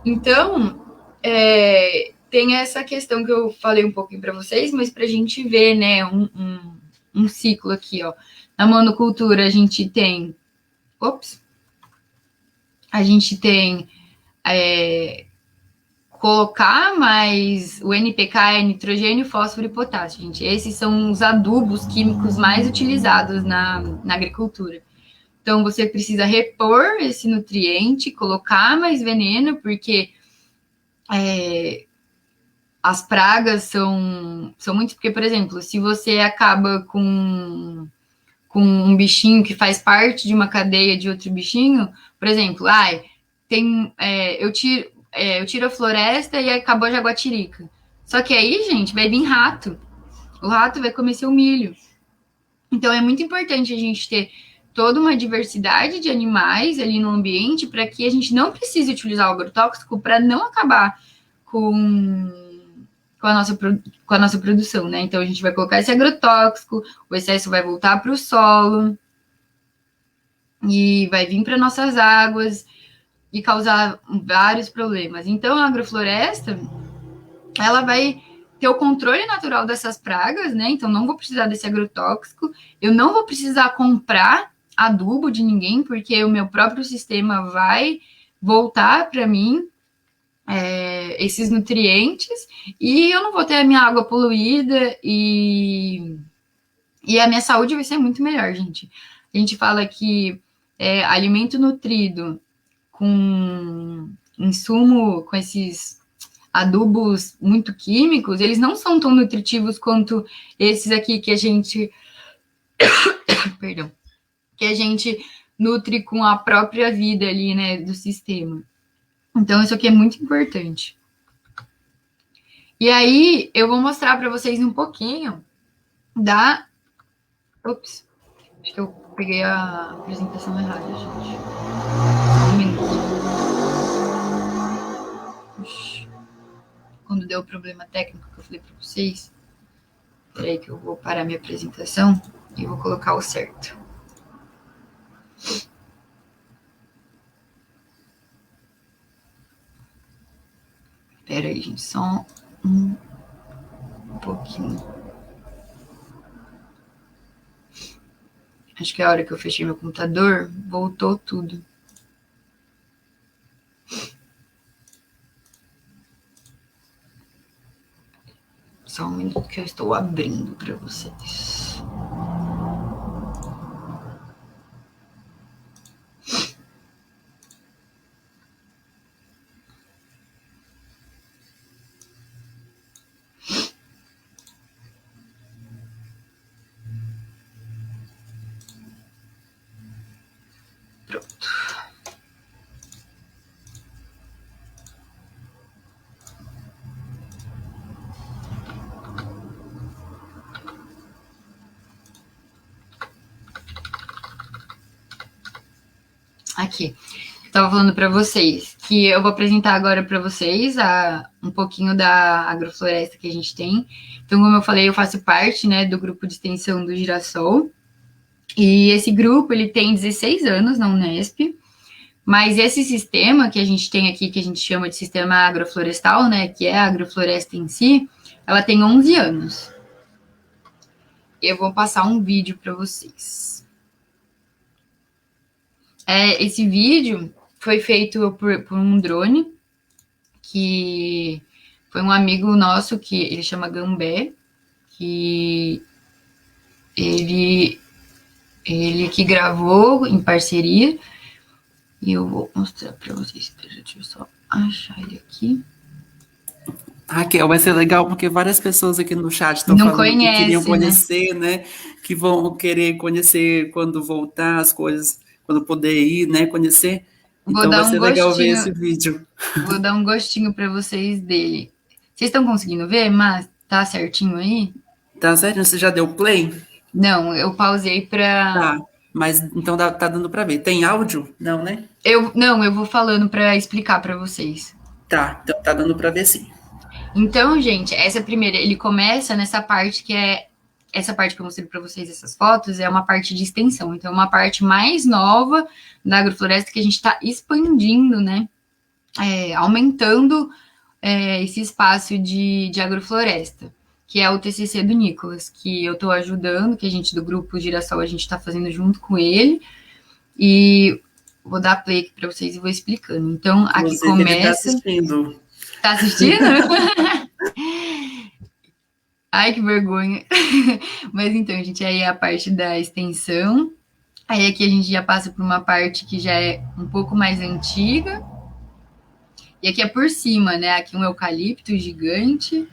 Então, tem essa questão que eu falei um pouquinho para vocês, mas para a gente ver, né, um ciclo aqui, ó. Na monocultura a gente tem... A gente tem colocar mais o NPK é nitrogênio, fósforo e potássio, gente. Esses são os adubos químicos mais utilizados na agricultura. Então, você precisa repor esse nutriente, colocar mais veneno, porque as pragas são muito... Porque, por exemplo, se você acaba com um bichinho que faz parte de uma cadeia de outro bichinho, por exemplo, eu tiro a floresta e acabou a jaguatirica. Só que aí, gente, vai vir rato. O rato vai comer seu milho. Então é muito importante a gente ter toda uma diversidade de animais ali no ambiente para que a gente não precise utilizar o agrotóxico para não acabar com, com a nossa produção, né? Então a gente vai colocar esse agrotóxico, o excesso vai voltar para o solo e vai vir para nossas águas e causar vários problemas. Então a agrofloresta, ela vai ter o controle natural dessas pragas, né? Então não vou precisar desse agrotóxico, eu não vou precisar comprar adubo de ninguém, porque o meu próprio sistema vai voltar para mim esses nutrientes e eu não vou ter a minha água poluída e a minha saúde vai ser muito melhor, gente. A gente fala que alimento nutrido com insumo, com esses adubos muito químicos, eles não são tão nutritivos quanto esses aqui que a gente perdão, que a gente nutre com a própria vida ali, né, do sistema. Então isso aqui é muito importante. E aí eu vou mostrar para vocês um pouquinho da Ops, acho que eu peguei a apresentação errada, gente. Só um minuto. Quando deu o problema técnico que eu falei para vocês, peraí que eu vou parar minha apresentação e vou colocar o certo. Peraí, gente, só um pouquinho. Acho que a hora que eu fechei meu computador, voltou tudo. Só um minuto que eu estou abrindo para vocês. Pronto. Aqui. Estava falando para vocês que eu vou apresentar agora para vocês um pouquinho da agrofloresta que a gente tem. Então, como eu falei, eu faço parte, né, do grupo de extensão do Girassol. E esse grupo, ele tem 16 anos na Unesp. Mas esse sistema que a gente tem aqui, que a gente chama de sistema agroflorestal, né, que é a agrofloresta em si, ela tem 11 anos. Eu vou passar um vídeo para vocês. Esse vídeo foi feito por um drone, que foi um amigo nosso, que ele chama Gambé, que ele que gravou em parceria, e eu vou mostrar para vocês. Deixa eu só achar ele aqui. Raquel, vai ser legal porque várias pessoas aqui no chat estão falando que queriam conhecer, né? Que vão querer conhecer quando voltar as coisas, quando poder ir, né? Conhecer. Então vai ser legal ver esse vídeo. Vou dar um gostinho para vocês dele. Vocês estão conseguindo ver, mas tá certinho aí? Tá certo? Você já deu play? Não, eu pausei para. Tá, mas então tá dando para ver. Tem áudio? Não, né? Eu vou falando para explicar para vocês. Tá, então tá dando para ver sim. Então, gente, essa primeira, ele começa nessa parte que é essa parte que eu mostrei para vocês, essas fotos, é uma parte de extensão. Então, é uma parte mais nova da agrofloresta que a gente está expandindo, né? Aumentando esse espaço de agrofloresta, que é o TCC do Nicolas, que eu estou ajudando, que a gente do grupo Girassol, a gente está fazendo junto com ele. E vou dar play aqui para vocês e vou explicando. Então, aqui Inclusive, ele tá começa... assistindo. Tá assistindo? Ai, que vergonha. Mas então, gente, aí é a parte da extensão. Aí aqui a gente já passa por uma parte que já é um pouco mais antiga. E aqui é por cima, né? Aqui um eucalipto gigante.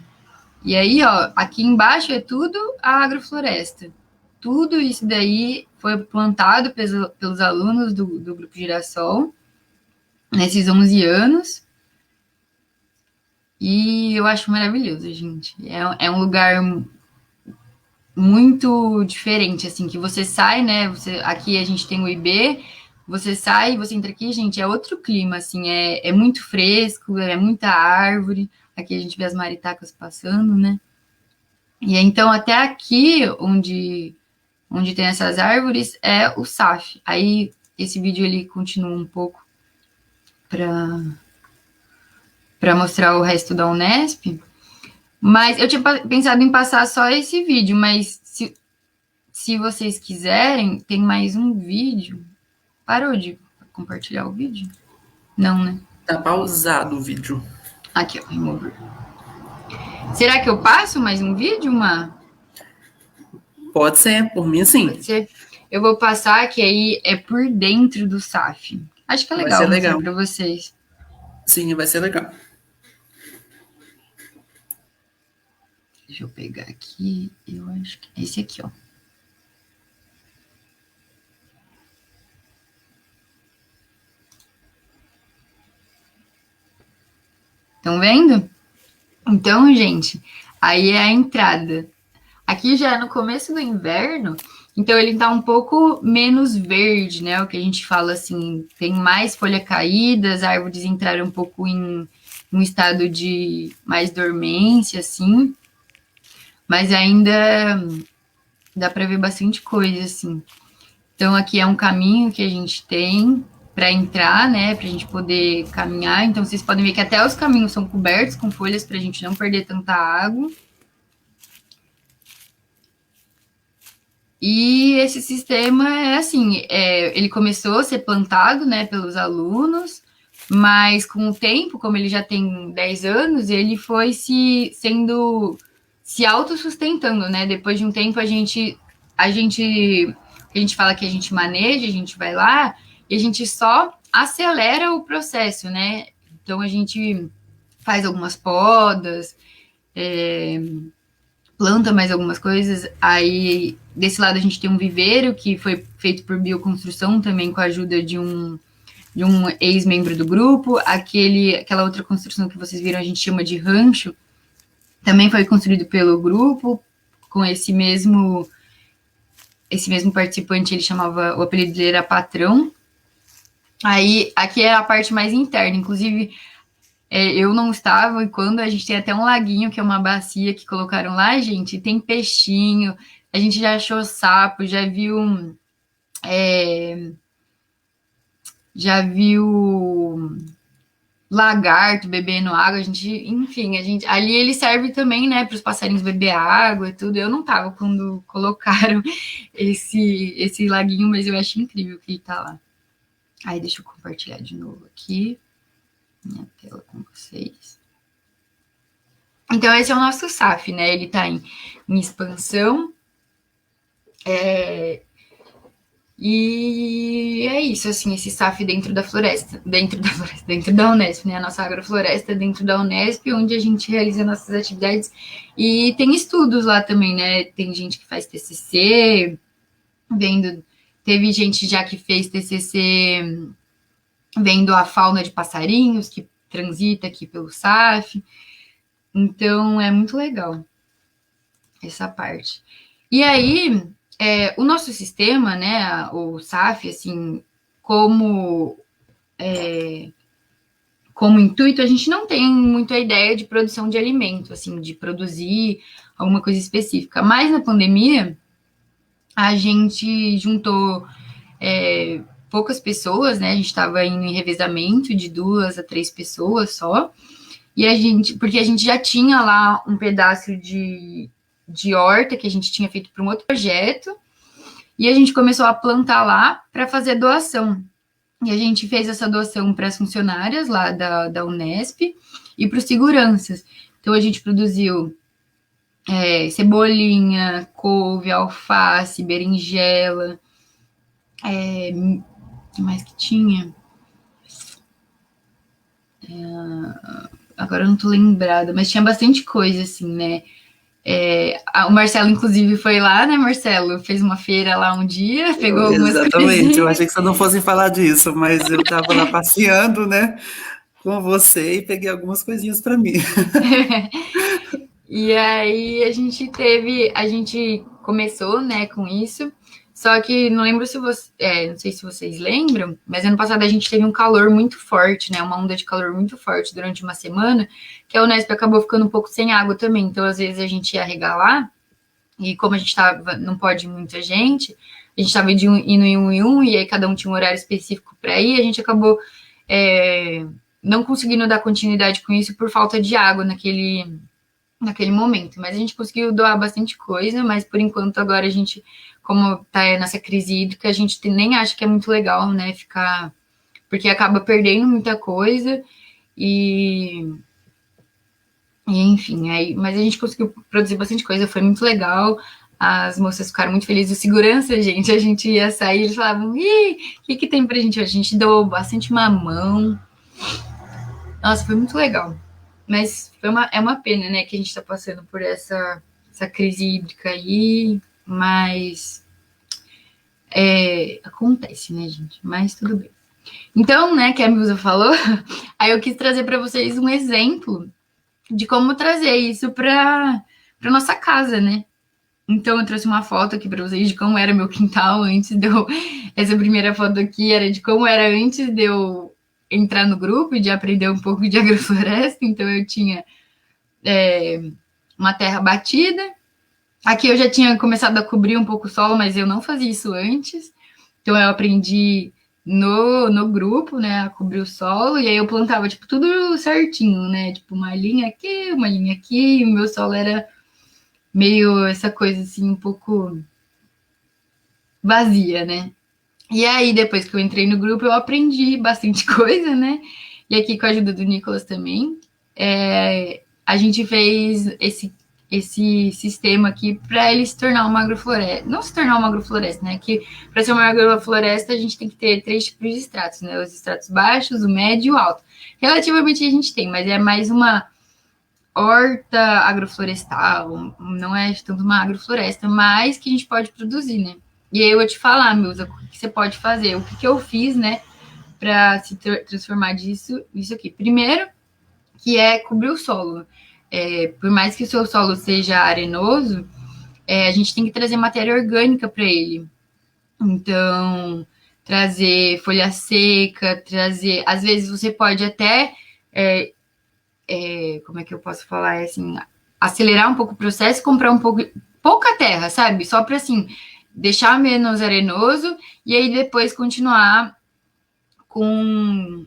E aí, ó, aqui embaixo é tudo a agrofloresta. Tudo isso daí foi plantado pelos alunos do Grupo Girassol nesses 11 anos. E eu acho maravilhoso, gente. É um lugar muito diferente, assim, que você sai, né? Aqui a gente tem o IB, você sai, você entra aqui, gente, é outro clima, assim, é muito fresco, é muita árvore. Aqui a gente vê as maritacas passando, né? E então até aqui, onde tem essas árvores, é o SAF. Aí esse vídeo ele continua um pouco para mostrar o resto da Unesp. Mas eu tinha pensado em passar só esse vídeo, mas se vocês quiserem, tem mais um vídeo. Parou de compartilhar o vídeo? Não, né? Tá pausado o vídeo. Aqui, ó, remover. Será que eu passo mais um vídeo, Má? Pode ser, por mim sim. Pode ser. Eu vou passar, que aí é por dentro do SAF. Acho que é legal mostrar para vocês. Sim, vai ser legal. Deixa eu pegar aqui, eu acho que é esse aqui, ó. Estão vendo? Então, gente, aí é a entrada. Aqui já é no começo do inverno, então ele tá um pouco menos verde, né? O que a gente fala assim, tem mais folha caída, as árvores entraram um pouco em um estado de mais dormência, assim. Mas ainda dá para ver bastante coisa, assim. Então, aqui é um caminho que a gente tem para entrar, né? Para a gente poder caminhar. Então, vocês podem ver que até os caminhos são cobertos com folhas para a gente não perder tanta água. E esse sistema é assim, ele começou a ser plantado, né, pelos alunos, mas com o tempo, como ele já tem 10 anos, ele foi se autossustentando, né? Depois de um tempo a gente fala que a gente maneja, a gente vai lá e a gente só acelera o processo, né? Então a gente faz algumas podas, planta mais algumas coisas. Aí desse lado a gente tem um viveiro que foi feito por bioconstrução também com a ajuda de um ex-membro do grupo. Aquela outra construção que vocês viram a gente chama de rancho, também foi construído pelo grupo, com esse mesmo participante, ele chamava, o apelido dele era Patrão. Aí, aqui é a parte mais interna, inclusive, eu não estava, e quando a gente tem até um laguinho, que é uma bacia que colocaram lá, gente, tem peixinho, a gente já achou sapo, já viu lagarto bebendo água, ali ele serve também, né, para os passarinhos beber água e tudo. Eu não tava quando colocaram esse laguinho, mas eu acho incrível que ele tá lá. Aí deixa eu compartilhar de novo aqui minha tela com vocês. Então esse é o nosso SAF, né? Ele tá em expansão. E é isso, assim, esse SAF dentro da Unesp, né? A nossa agrofloresta dentro da Unesp, onde a gente realiza nossas atividades. E tem estudos lá também, né? Tem gente que faz TCC, teve gente já que fez TCC vendo a fauna de passarinhos que transita aqui pelo SAF. Então, é muito legal essa parte. E aí, o nosso sistema, né, o SAF, assim, como intuito, a gente não tem muito a ideia de produção de alimento, assim, de produzir alguma coisa específica. Mas na pandemia, a gente juntou poucas pessoas, né? A gente estava indo em revezamento de 2 a 3 pessoas só. Porque a gente já tinha lá um pedaço de horta que a gente tinha feito para um outro projeto, e a gente começou a plantar lá para fazer doação. E a gente fez essa doação para as funcionárias lá da Unesp e para os seguranças. Então a gente produziu cebolinha, couve, alface, berinjela, o que mais que tinha? Agora eu não tô lembrada, mas tinha bastante coisa, assim, né? O Marcelo, inclusive, foi lá, né, Marcelo? Fez uma feira lá um dia, pegou algumas Exatamente, eu coisinhas. achei que você não fosse falar disso, mas eu estava lá passeando, né, com você e peguei algumas coisinhas para mim. E aí a gente começou, né, com isso. Só que não lembro se você, não sei se vocês lembram, mas ano passado a gente teve um calor muito forte, né, uma onda de calor muito forte durante uma semana, que a Unesp acabou ficando um pouco sem água também. Então, às vezes a gente ia regar lá e como a gente tava, não pode ir muita gente, a gente estava indo em um, e aí cada um tinha um horário específico para ir, a gente acabou não conseguindo dar continuidade com isso por falta de água naquele momento. Mas a gente conseguiu doar bastante coisa, mas por enquanto agora a gente, como tá nessa crise hídrica, a gente nem acha que é muito legal, né, ficar, porque acaba perdendo muita coisa e enfim, aí, mas a gente conseguiu produzir bastante coisa, foi muito legal. As moças ficaram muito felizes. O segurança, gente, a gente ia sair, eles falavam: ih, o que tem pra gente hoje? A gente deu bastante mamão. Nossa, foi muito legal. Mas é uma pena, né, que a gente está passando por essa crise hídrica aí, mas acontece, né, gente? Mas tudo bem. Então, né, que a Milza falou, aí eu quis trazer para vocês um exemplo de como trazer isso para nossa casa, né? Então eu trouxe uma foto aqui para vocês de como era meu quintal antes de eu. Essa primeira foto aqui era de como era antes de eu entrar no grupo e de aprender um pouco de agrofloresta. Então eu tinha uma terra batida. Aqui eu já tinha começado a cobrir um pouco o solo, mas eu não fazia isso antes. Então eu aprendi no grupo, né, a cobrir o solo, e aí eu plantava, tipo, tudo certinho, né, tipo, uma linha aqui, e o meu solo era meio essa coisa, assim, um pouco vazia, né. E aí, depois que eu entrei no grupo, eu aprendi bastante coisa, né, e aqui com a ajuda do Nicolas também, a gente fez esse sistema aqui para ele se tornar uma agrofloresta. Não se tornar uma agrofloresta, né? Que para ser uma agrofloresta a gente tem que ter 3 tipos de estratos, né? Os estratos baixos, o médio e o alto. Relativamente a gente tem, mas é mais uma horta agroflorestal, não é tanto uma agrofloresta, mas que a gente pode produzir, né? E aí eu vou te falar, Milza, o que você pode fazer, o que eu fiz, né, para se transformar disso, isso aqui. Primeiro, que é cobrir o solo. Por mais que o seu solo seja arenoso, a gente tem que trazer matéria orgânica para ele. Então, trazer folha seca, trazer. Às vezes você pode até. Como é que eu posso falar? Assim, acelerar um pouco o processo e comprar um pouco. Pouca terra, sabe? Só para assim, deixar menos arenoso e aí depois continuar com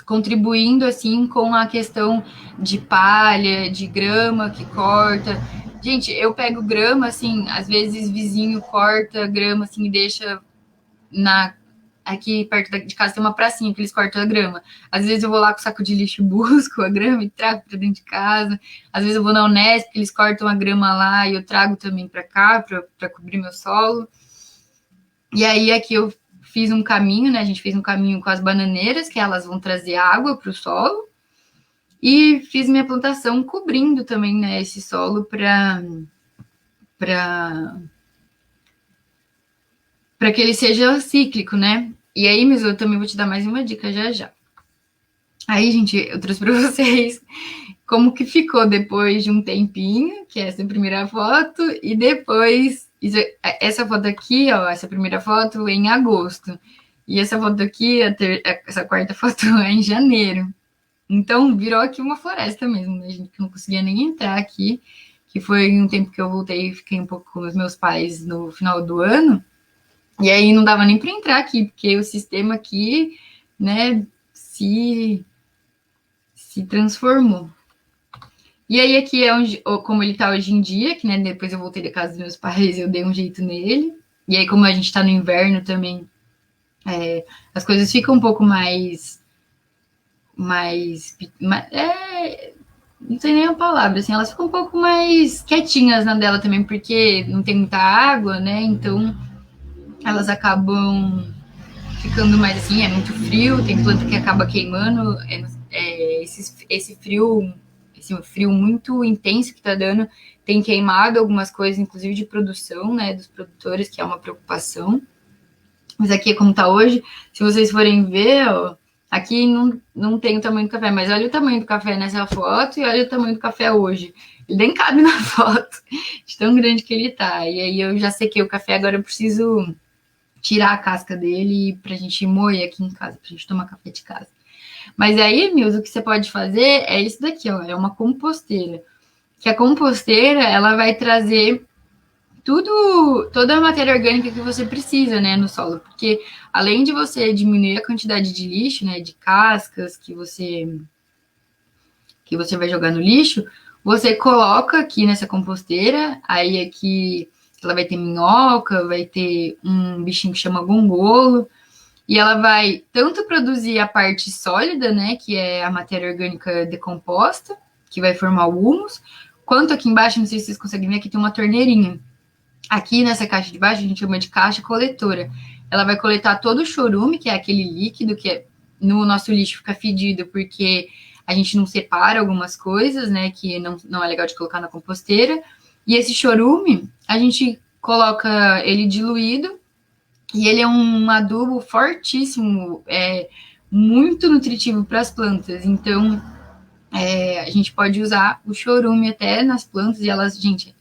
contribuindo assim com a questão de palha, de grama que corta. Gente, eu pego grama assim, às vezes vizinho corta grama assim e deixa na aqui perto de casa tem uma pracinha que eles cortam a grama. Às vezes eu vou lá com o saco de lixo, busco a grama e trago para dentro de casa. Às vezes eu vou na Unesp, eles cortam a grama lá e eu trago também para cá para cobrir meu solo. E aí aqui eu fiz um caminho, né? A gente fez um caminho com as bananeiras, que elas vão trazer água para o solo. E fiz minha plantação cobrindo também, né, esse solo para que ele seja cíclico, né? E aí, mas eu também vou te dar mais uma dica já já. Aí, gente, eu trouxe para vocês como que ficou depois de um tempinho, que é essa primeira foto, e depois essa foto aqui, ó, essa primeira foto é em agosto. E essa foto aqui, essa quarta foto é em janeiro. Então, virou aqui uma floresta mesmo, né, gente? Que não conseguia nem entrar aqui, que foi um tempo que eu voltei e fiquei um pouco com os meus pais no final do ano. E aí não dava nem para entrar aqui, porque o sistema aqui, né, se transformou. E aí aqui é onde, como ele tá hoje em dia, que né, depois eu voltei da casa dos meus pais, eu dei um jeito nele. E aí como a gente tá no inverno também, As coisas ficam um pouco não tem nem a palavra, assim, elas ficam um pouco mais quietinhas na dela também, porque não tem muita água, né? Então elas acabam ficando mais assim, é muito frio, tem planta que acaba queimando, esse frio muito intenso que tá dando, tem queimado algumas coisas, inclusive de produção, né, dos produtores, que é uma preocupação. Mas aqui, como tá hoje, se vocês forem ver, ó, aqui não tem o tamanho do café, mas olha o tamanho do café nessa foto e olha o tamanho do café hoje. Ele nem cabe na foto, de tão grande que ele tá. E aí eu já sequei o café, agora eu preciso tirar a casca dele pra gente moer aqui em casa, pra gente tomar café de casa. Mas aí, Mills, o que você pode fazer é isso daqui, ó, é uma composteira. Que a composteira, ela vai trazer toda a matéria orgânica que você precisa, né, no solo, porque além de você diminuir a quantidade de lixo, né, de cascas que você vai jogar no lixo, você coloca aqui nessa composteira, aí aqui ela vai ter minhoca, vai ter um bichinho que chama gongolo, e ela vai tanto produzir a parte sólida, né, que é a matéria orgânica decomposta, que vai formar o humus, quanto aqui embaixo, não sei se vocês conseguem ver, aqui tem uma torneirinha. Aqui nessa caixa de baixo a gente chama de caixa coletora. Ela vai coletar todo o chorume, que é aquele líquido que no nosso lixo fica fedido porque a gente não separa algumas coisas, né, que não é legal de colocar na composteira. E esse chorume, a gente coloca ele diluído e ele é um adubo fortíssimo, muito nutritivo para as plantas. Então, a gente pode usar o chorume até nas plantas e elas, gente,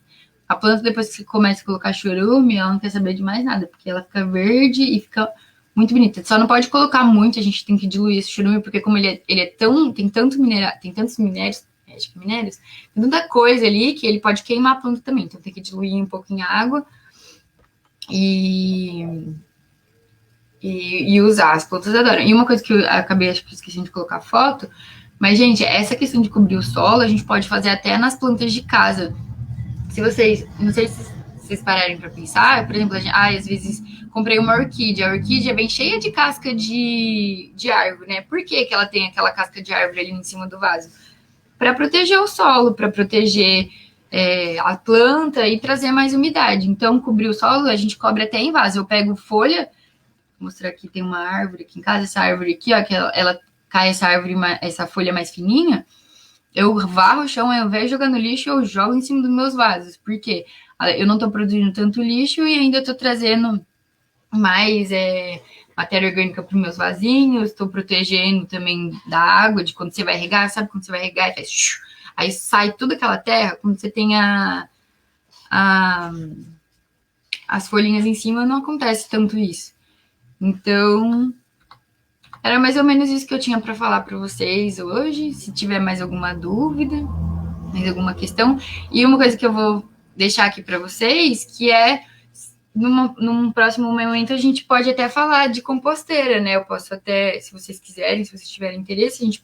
a planta, depois que começa a colocar chorume, ela não quer saber de mais nada, porque ela fica verde e fica muito bonita. Só não pode colocar muito, a gente tem que diluir esse chorume, porque como ele é tão. Tem tanto mineral, tem tantos minérios, acho que minérios, tem tanta coisa ali que ele pode queimar a planta também. Então tem que diluir um pouco em água e, e usar. As plantas adoram. E uma coisa que eu acabei, acho que esqueci de colocar foto, mas, gente, essa questão de cobrir o solo, a gente pode fazer até nas plantas de casa. Se vocês, não sei se vocês pararem para pensar, por exemplo, às vezes comprei uma orquídea, a orquídea vem cheia de casca de árvore, né? Por que ela tem aquela casca de árvore ali em cima do vaso? Para proteger o solo, para proteger a planta e trazer mais umidade. Então, cobrir o solo, a gente cobre até em vaso. Eu pego folha, vou mostrar aqui, tem uma árvore aqui em casa, essa árvore aqui, ó, que ela cai essa folha mais fininha, eu varro o chão, ao invés de jogar no lixo, eu jogo em cima dos meus vasos. Por quê? Eu não estou produzindo tanto lixo e ainda estou trazendo mais matéria orgânica para os meus vasinhos, estou protegendo também da água, de quando você vai regar, sabe quando você vai regar e faz... Aí sai toda aquela terra, quando você tem as folhinhas em cima, não acontece tanto isso. Então, era mais ou menos isso que eu tinha para falar para vocês hoje. Se tiver mais alguma dúvida, mais alguma questão. E uma coisa que eu vou deixar aqui para vocês, que é, num próximo momento, a gente pode até falar de composteira, né? Eu posso até, se vocês quiserem, se vocês tiverem interesse, a gente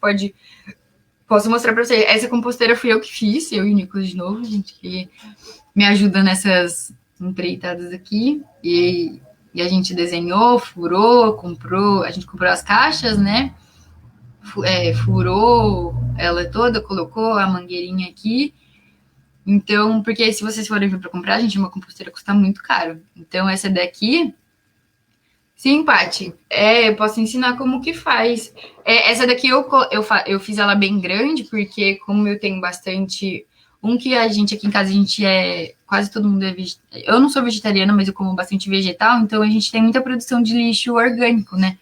posso mostrar para vocês. Essa composteira fui eu que fiz, eu e o Nicolas de novo, gente, que me ajuda nessas empreitadas aqui. E a gente desenhou, furou, a gente comprou as caixas, né? Furou ela toda, colocou a mangueirinha aqui. Então, porque se vocês forem vir para comprar, gente, uma composteira custa muito caro. Então, essa daqui, sim, Paty, eu posso ensinar como que faz. Essa daqui eu fiz ela bem grande, porque como eu tenho bastante... que a gente aqui em casa, a gente quase todo mundo é vegetariano. Eu não sou vegetariana, mas eu como bastante vegetal, então a gente tem muita produção de lixo orgânico, né?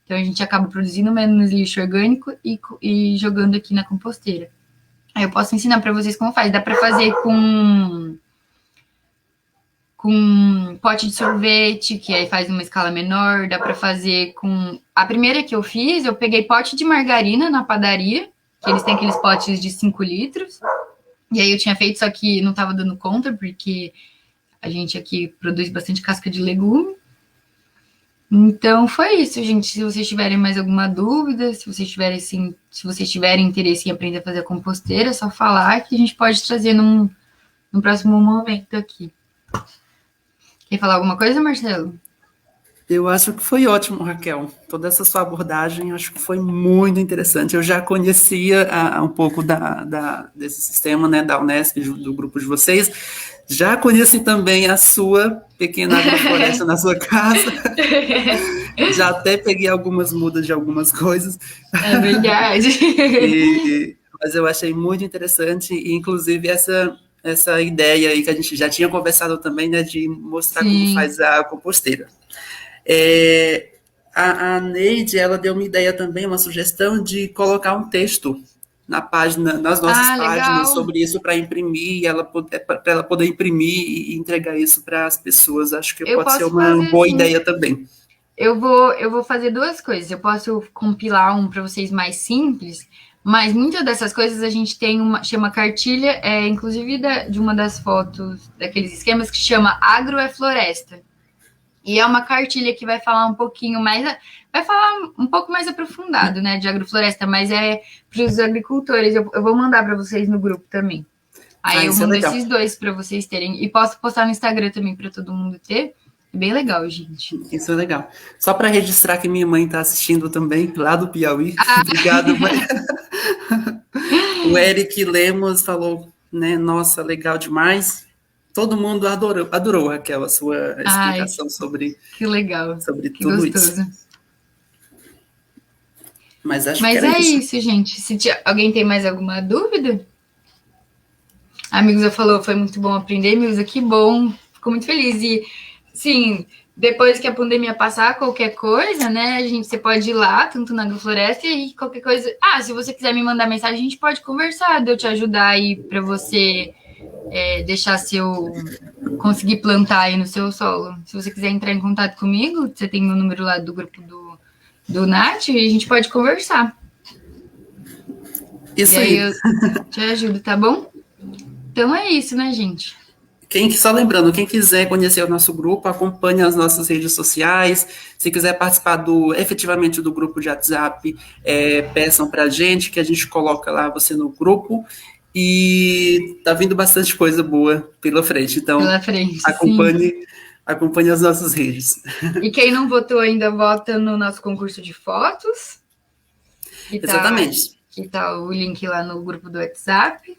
Então a gente acaba produzindo menos lixo orgânico e jogando aqui na composteira. Aí eu posso ensinar para vocês como faz. Dá para fazer com pote de sorvete, que aí faz uma escala menor. Dá para fazer com... A primeira que eu fiz, eu peguei pote de margarina na padaria, que eles têm aqueles potes de 5 litros. E aí eu tinha feito, só que não estava dando conta, porque a gente aqui produz bastante casca de legume. Então foi isso, gente. Se vocês tiverem mais alguma dúvida, se vocês tiverem interesse em aprender a fazer a composteira, é só falar que a gente pode trazer num próximo momento aqui. Quer falar alguma coisa, Marcelo? Eu acho que foi ótimo, Raquel. Toda essa sua abordagem, acho que foi muito interessante. Eu já conhecia um pouco desse sistema, né, da Unesp, do grupo de vocês. Já conheci também a sua pequena agrofloresta na sua casa. Já até peguei algumas mudas de algumas coisas. É verdade. Mas eu achei muito interessante, e inclusive essa ideia aí que a gente já tinha conversado também, né, de mostrar como Sim. faz a composteira. É, a Neide, ela deu uma ideia também, uma sugestão de colocar um texto na página, nas nossas Ah, páginas legal. sobre isso para imprimir, para ela poder imprimir e entregar isso para as pessoas. Acho que Eu pode ser posso uma fazer boa sim. ideia também. Eu vou fazer duas coisas. Eu posso compilar um para vocês mais simples, mas muitas dessas coisas a gente tem uma chama cartilha, inclusive de uma das fotos daqueles esquemas que chama Agro é Floresta. E é uma cartilha que vai falar um pouquinho mais, vai falar um pouco mais aprofundado, né, de agrofloresta, mas é para os agricultores. Eu vou mandar para vocês no grupo também. Aí Ah, eu isso é mando legal. esses dois para vocês terem e posso postar no Instagram também para todo mundo ter. É bem legal, gente. Isso é legal. Só para registrar que minha mãe está assistindo também, lá do Piauí. Obrigado, mãe. O Eric Lemos falou, né? Nossa, legal demais. Todo mundo adorou, Raquel, a sua Ai, explicação que legal, sobre que tudo isso. gostoso. Mas acho que Mas era é isso. isso, gente. Se alguém tem mais alguma dúvida, a Migusa falou, foi muito bom aprender, Migusa, que bom. Fico muito feliz. E, sim, depois que a pandemia passar, qualquer coisa, né, você pode ir lá, tanto na Agrofloresta, e qualquer coisa... Ah, se você quiser me mandar mensagem, a gente pode conversar, de eu te ajudar aí para você deixar conseguir plantar aí no seu solo. Se você quiser entrar em contato comigo, você tem meu número lá do grupo do Nath, e a gente pode conversar. E Isso aí aí. eu te ajudo, tá bom? Então é isso, né, gente? Só lembrando, quem quiser conhecer o nosso grupo, acompanhe as nossas redes sociais. Se quiser participar efetivamente do grupo de WhatsApp, peçam para a gente, que a gente coloca lá você no grupo. E tá vindo bastante coisa boa pela frente. Então, Pela frente, sim. acompanhe as nossas redes. E quem não votou ainda, vota no nosso concurso de fotos, que tá, Exatamente. que tá o link lá no grupo do WhatsApp.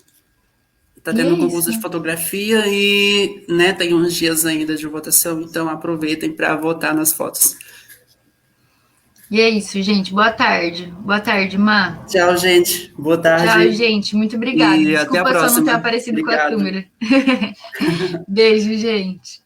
Está E é tendo um isso. concurso de fotografia e, né, tem uns dias ainda de votação, então aproveitem para votar nas fotos. E é isso, gente. Boa tarde. Boa tarde, Má. Tchau, gente. Boa Tchau, tarde gente. Muito obrigada. e até a Desculpa só não ter próxima. aparecido com a Obrigado. câmera. Beijo, gente.